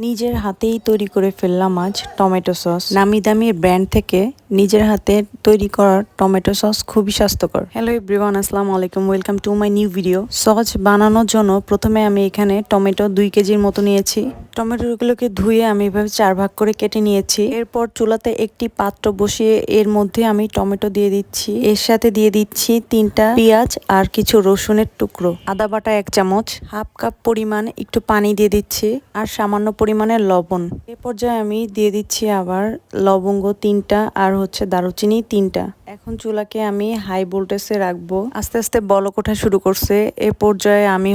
নিজের হাতেই তৈরি করে ফেললাম আজ টমেটো সস। নামি দামি ব্র্যান্ড থেকে নিজের হাতে তৈরি করা টমেটো সস খুবই স্বাস্থ্যকর। হ্যালো এভরিওয়ান, আসসালামু আলাইকুম, welcome to my new video. Sauce বানানোর জন্য প্রথমে আমি এখানে টমেটো 2 কেজির মতো নিয়েছি। টমেটোগুলোকে ধুয়ে আমি এভাবে 4 ভাগ করে কেটে নিয়েছি। এরপর চুলাতে একটি পাত্র বসিয়ে এর মধ্যে আমি টমেটো দিয়ে দিচ্ছি। এর সাথে দিয়ে দিচ্ছি 3টা পেঁয়াজ আর কিছু রসুনের টুকরো, আদা বাটা 1 চামচ, হাফ কাপ পরিমাণ একটু পানি দিয়ে দিচ্ছি আর সামান্য পরিমাণে লবণ। এ পর্যায়ে আমি দিয়ে দিচ্ছি আবার লবঙ্গ 3টা আর দারুচিনি 3টা। এখন চুলাকে আমি হাই ভোল্টেজে রাখবো। আস্তে আস্তে বলক ওঠা শুরু করছে। এ পর্যায়ে আমি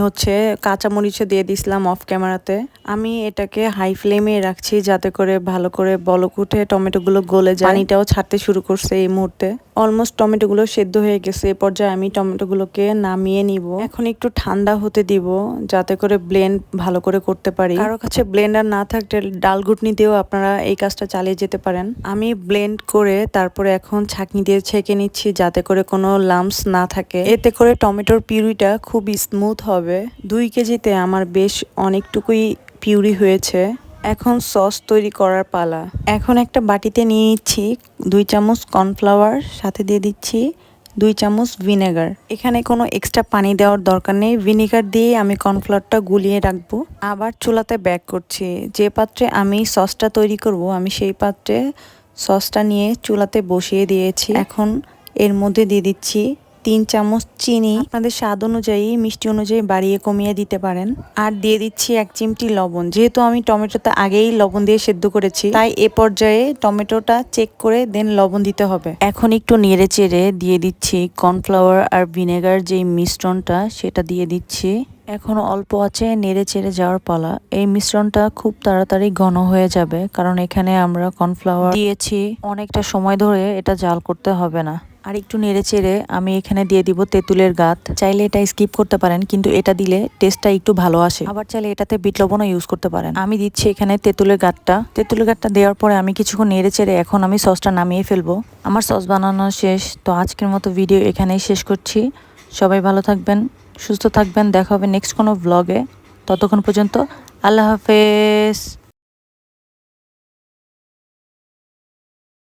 কাঁচামরিচও দিয়ে দিছিলাম অফ ক্যামেরাতে। আমি এটাকে হাই ফ্লেমে রাখছি যাতে করে ভালো করে বলক উঠে টমেটোগুলো গলে যায়। পানিটাও ছাড়তে শুরু করছে এই মুহূর্তে। অলমোস্ট টমেটোগুলো সেদ্ধ হয়ে গেছে। এ পর্যায়ে আমি টমেটোগুলোকে নামিয়ে নিব। এখন একটু ঠান্ডা হতে দিব যাতে করে ব্লেন্ড ভালো করে করতে পারি। কারো কাছে ব্লেন্ডার না থাকলে ডাল ঘুটনি দিয়েও আপনারা এই কাজটা চালিয়ে যেতে পারেন। আমি ব্লেন্ড করে তারপরে এখন ছাঁকনি দিয়ে ছেঁকে নিচ্ছি যাতে করে কোনো লাম্পস না থাকে। এতে করে টমেটোর পিউরিটা খুব স্মুথ হবে। 2 কেজিতে আমার বেশ অনেকটুকুই পিউরি হয়েছে। এখন সস তৈরি করার পালা। এখন একটা বাটিতে নিয়ে নিচ্ছি 2 চামচ কর্নফ্লাওয়ার, সাথে দিয়ে দিচ্ছি 2 চামচ ভিনেগার। এখানে কোনো এক্সট্রা পানি দেওয়ার দরকার নেই। ভিনেগার দিয়ে আমি কর্নফ্লাওয়ারটা গুলিয়ে রাখবো। আবার চুলাতে ব্যাক করছি। যে পাত্রে আমি সসটা তৈরি করব আমি সেই পাত্রে সসটা নিয়ে চুলাতে বসিয়ে দিয়েছি। এখন এর মধ্যে দিয়ে দিচ্ছি 3 চামচ চিনি। আপনাদের স্বাদ অনুযায়ী মিষ্টি অনুযায়ী বাড়িয়ে কমিয়ে দিতে পারেন। আর দিয়ে দিচ্ছি 1 চিমটি লবণ। যেহেতু আমি টমেটোতে আগেই লবণ দিয়ে সেদ্ধ করেছি, তাই এ পর্যায়ে টমেটোটা চেক করে দেন লবণ দিতে হবে। এখন একটু নেড়ে চেড়ে দিয়ে দিচ্ছি কর্নফ্লাওয়ার আর ভিনেগার যেই মিশ্রণটা সেটা দিয়ে দিচ্ছি। এখন অল্প আছে নেড়ে চেড়ে যাওয়ার পালা। এই মিশ্রণটা খুব তাড়াতাড়ি ঘন হয়ে যাবে কারণ এখানে আমরা কর্নফ্লাওয়ার দিয়েছি। অনেকটা সময় ধরে এটা জাল করতে হবে না। আর একটু নেড়ে চেড়ে আমি এখানে দিয়ে দিব তেঁতুলের গাঁত। চাইলে এটা স্কিপ করতে পারেন, কিন্তু এটা দিলে টেস্টটা একটু ভালো আসে। আবার চাইলে এটাতে বিট লবণও ইউজ করতে পারেন। আমি দিচ্ছি এখানে তেঁতুলের গাঁতটা। তেঁতুলের গাঁতটা দেওয়ার পরে আমি কিছুক্ষণ নেড়ে চেড়ে এখন আমি সসটা নামিয়ে ফেলবো। আমার সস বানানো শেষ। তো আজকের মতো ভিডিও এখানেই শেষ করছি। সবাই ভালো থাকবেন, সুস্থ থাকবেন। দেখা হবে নেক্সট কোনো ভ্লগে। ততক্ষণ পর্যন্ত আল্লাহ হাফেজ।